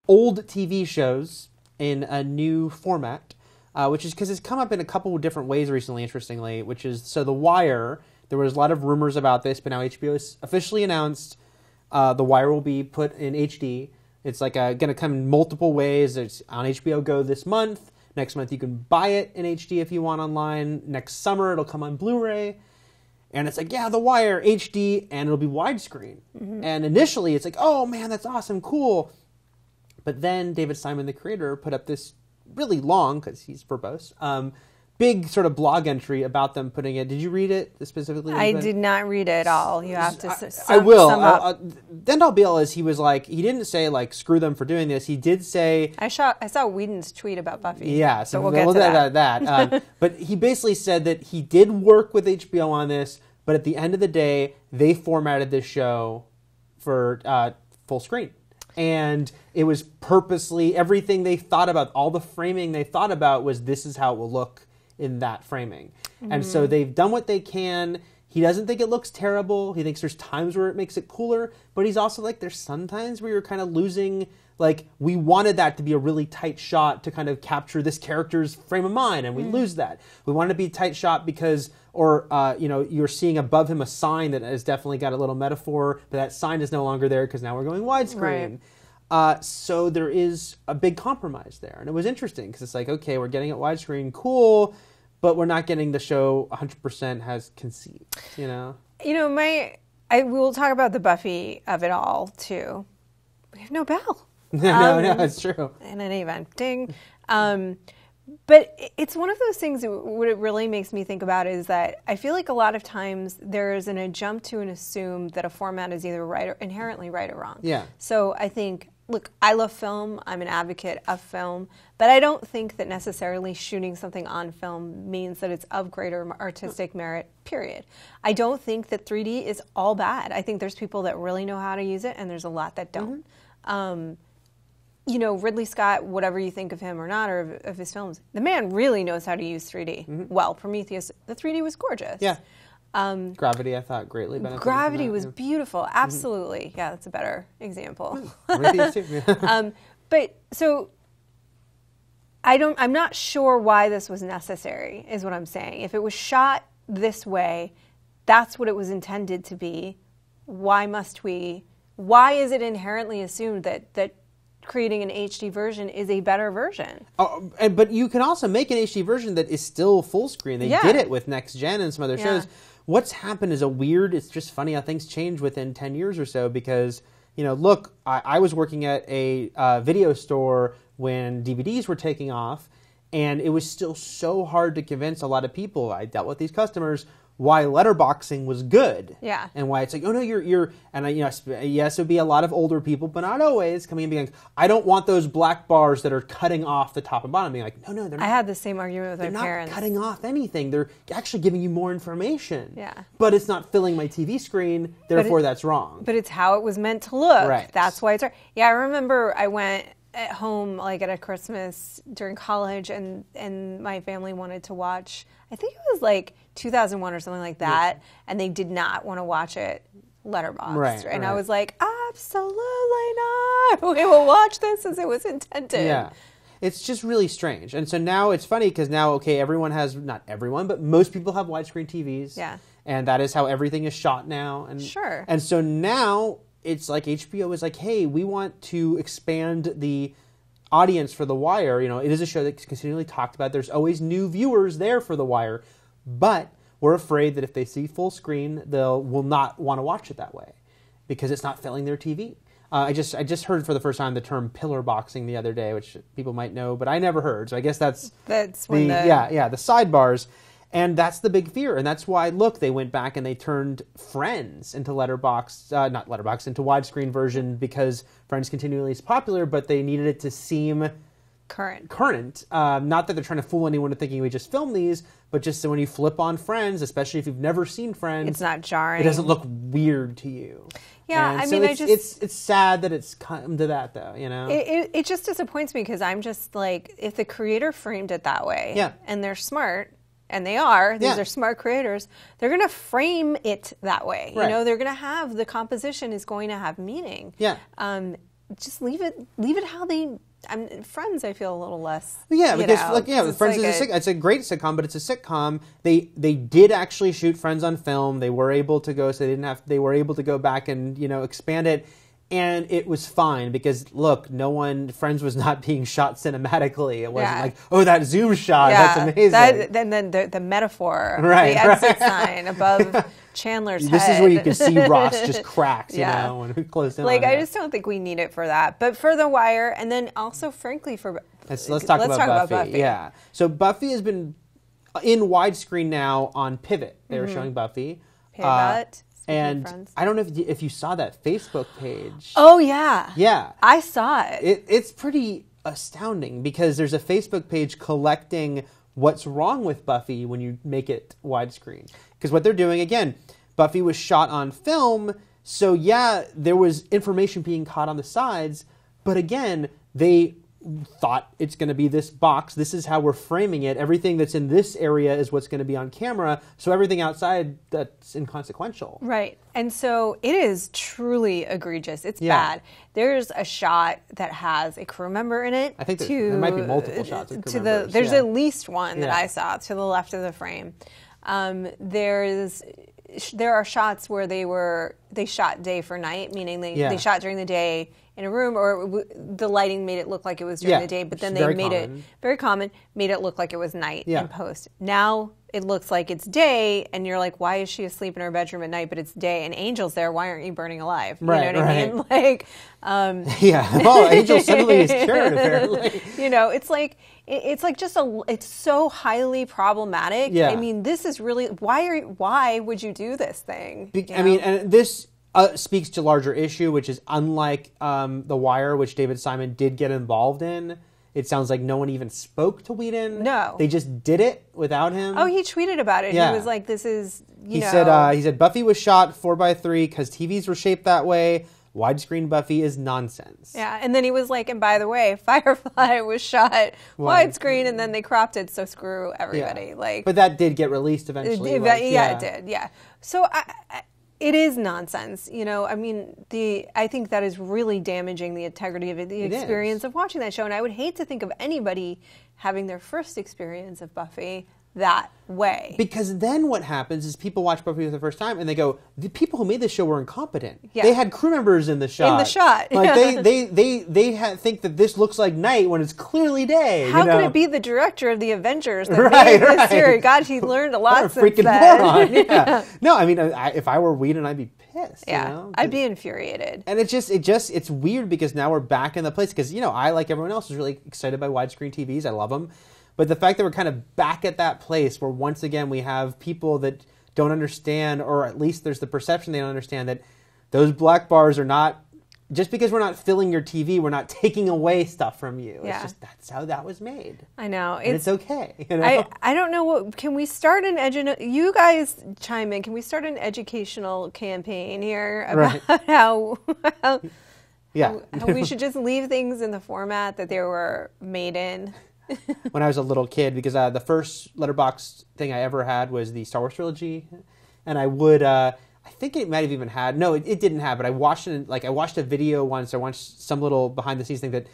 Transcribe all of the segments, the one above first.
old TV shows in a new format, which is because it's come up in a couple of different ways recently, interestingly, which is, so The Wire, there was a lot of rumors about this, but now HBO has officially announced The Wire will be put in HD. It's like going to come in multiple ways. It's on HBO Go this month. Next month you can buy it in HD if you want online. Next summer it'll come on Blu-ray. And it's like, yeah, The Wire, HD, and it'll be widescreen. Mm-hmm. And initially it's like, oh man, that's awesome, cool. But then David Simon, the creator, put up this really long, because he's verbose, big sort of blog entry about them putting it. Did you read it specifically? I did not read it all. You have to I will. Sum up. The end all be all is he was like, he didn't say like, screw them for doing this. He did say... I saw Whedon's tweet about Buffy. Yeah, so we'll get to that. But he basically said that he did work with HBO on this, but at the end of the day, they formatted this show for full screen. And it was purposely, everything they thought about, all the framing they thought about was this is how it will look in that framing. Mm-hmm. And so they've done what they can. He doesn't think it looks terrible. He thinks there's times where it makes it cooler, but he's also like, there's sometimes where you're kind of losing, like, we wanted that to be a really tight shot to kind of capture this character's frame of mind, and we lose that. We want it to be a tight shot because, you're seeing above him a sign that has definitely got a little metaphor, but that sign is no longer there because now we're going widescreen. Right. So there is a big compromise there. And it was interesting because it's like, okay, we're getting it widescreen, cool, but we're not getting the show 100% has conceived, you know? We will talk about the Buffy of it all, too. We have no bell. No, it's true. In any event, ding. But it's one of those things that what it really makes me think about is that I feel like a lot of times there is a jump to and assume that a format is either right or inherently right or wrong. Yeah. So I think, look, I love film. I'm an advocate of film. But I don't think that necessarily shooting something on film means that it's of greater artistic merit, period. I don't think that 3D is all bad. I think there's people that really know how to use it, and there's a lot that don't. Mm-hmm. Ridley Scott, whatever you think of him or not, or of his films, the man really knows how to use 3D. Mm-hmm. Well, Prometheus, the 3D was gorgeous. Yeah. Gravity, I thought, greatly benefited. Gravity was beautiful. Absolutely. Mm-hmm. Yeah, that's a better example. But so I'm not sure why this was necessary, is what I'm saying. If it was shot this way, that's what it was intended to be. Why is it inherently assumed that creating an HD version is a better version? Oh, but you can also make an HD version that is still full screen. They did it with Next Gen and some other shows. What's happened is it's just funny how things change within 10 years or so because, look, I was working at a video store when DVDs were taking off, and it was still so hard to convince a lot of people. I dealt with these customers why letterboxing was good. Yeah. And why it's like, oh no, you're and yes, it would be a lot of older people, but not always, coming in being like, I don't want those black bars that are cutting off the top and bottom. Being like, no, they're not. I had the same argument with my parents. They're not cutting off anything. They're actually giving you more information. Yeah. But it's not filling my TV screen, therefore that's wrong. But it's how it was meant to look. Right. That's why it's right. Yeah, I remember I went at home like at a Christmas during college and my family wanted to watch, I think it was like 2001 or something like that, and they did not want to watch it letterboxed. Right. And I was like, absolutely not. We will watch this as it was intended. Yeah. It's just really strange. And so now it's funny because now, okay, everyone has, not everyone, but most people have widescreen TVs. Yeah. And that is how everything is shot now. And, sure. And so now it's like HBO is like, hey, we want to expand the audience for The Wire. It is a show that's continually talked about. There's always new viewers there for The Wire. But we're afraid that if they see full screen, they will not want to watch it that way because it's not filling their TV. I just heard for the first time the term pillar boxing the other day, which people might know, but I never heard. So I guess that's when the sidebars. And that's the big fear. And that's why, look, they went back and they turned Friends into into widescreen version because Friends continually is popular, but they needed it to seem current. Not that they're trying to fool anyone into thinking we just filmed these, but just so when you flip on Friends, especially if you've never seen Friends, it's not jarring. It doesn't look weird to you. Yeah, and it's sad that it's come to that, though. It just disappoints me because I'm just like, if the creator framed it that way, and they're smart, and they are, these are smart creators, they're going to frame it that way. Right. They're going to have, the composition is going to have meaning. Yeah. just leave it how they. Friends, I feel a little less. Yeah, because Friends is it's a great sitcom, but it's a sitcom. They did actually shoot Friends on film. They were able to go, so they were able to go back and expand it. And it was fine because, look, Friends was not being shot cinematically. It wasn't like, oh, that zoom shot, that's amazing. Then the metaphor, the exit sign above Chandler's head. This is where you can see Ross just cracks, when we close in on I just don't think we need it for that. But for The Wire, and then also, frankly, for... Let's talk about Buffy. Yeah. So Buffy has been in widescreen now on Pivot. They were showing Buffy. Pivot. And I don't know if you saw that Facebook page. Oh, yeah. Yeah. I saw it. It's pretty astounding because there's a Facebook page collecting what's wrong with Buffy when you make it widescreen. Because what they're doing, again, Buffy was shot on film, so there was information being caught on the sides, but again, they thought it's going to be this box. This is how we're framing it. Everything that's in this area is what's going to be on camera. So everything outside, that's inconsequential. Right. And so it is truly egregious. It's bad. There's a shot that has a crew member in it. I think there might be multiple shots of crew members. There's at least one that I saw to the left of the frame. There are shots where they shot day for night, meaning they shot during the day in a room, or the lighting made it look like it was during the day, but then they made it very common, made it look like it was night in post. Now it looks like it's day, and you're like, why is she asleep in her bedroom at night, but it's day, and Angel's there, why aren't you burning alive? You know what I mean? Like, well, Angel suddenly is cured, apparently. It's so highly problematic. I mean, this is really, why would you do this thing? I mean, and this speaks to larger issue, which is unlike The Wire, which David Simon did get involved in. It sounds like no one even spoke to Whedon. No. They just did it without him. Oh, he tweeted about it. Yeah. He was like, this is, he said Buffy was shot 4:3 because TVs were shaped that way. Widescreen Buffy is nonsense. Yeah, and then he was like, and by the way, Firefly was shot widescreen, and then they cropped it, so screw everybody. Yeah. But that did get released eventually. It did. Yeah. So it is nonsense. I mean, I think that is really damaging the integrity of the experience of watching that show. And I would hate to think of anybody having their first experience of Buffy that way. Because then what happens is people watch Buffy for the first time and they go, the people who made this show were incompetent. Yeah. They had crew members in the shot. Like they think that this looks like night when it's clearly day. How could it be the director of the Avengers that made this series? God, he learned a lot since freaking then. Moron. Yeah. No, I mean, if I were Whedon, I'd be pissed. Yeah, I'd be infuriated. And it's weird because now we're back in the place because I, like everyone else, was really excited by widescreen TVs. I love them. But the fact that we're kind of back at that place where once again we have people that don't understand, or at least there's the perception they don't understand, that those black bars are not, just because we're not filling your TV, we're not taking away stuff from you. Yeah. It's just, that's how that was made. I know. And it's okay. I don't know, can we start you guys chime in, can we start an educational campaign here about how we should just leave things in the format that they were made in? When I was a little kid, because the first letterbox thing I ever had was the Star Wars trilogy, and I would, I think it might have even had, no, it didn't have, but I watched it, I watched a video once, I watched some little behind the scenes thing that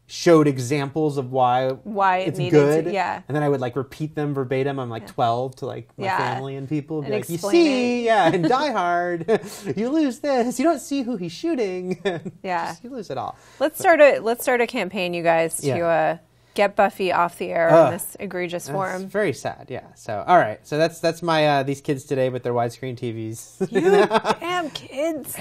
showed examples of why it's good, and then I would repeat them verbatim. I'm 12 to my family and people, and be like, you see, in Die Hard, you lose this, you don't see who he's shooting, you lose it all. Let's start a campaign, you guys, to get Buffy off the air in this egregious form. It's very sad, yeah. So, all right. So that's my these kids today with their widescreen TVs. You damn kids.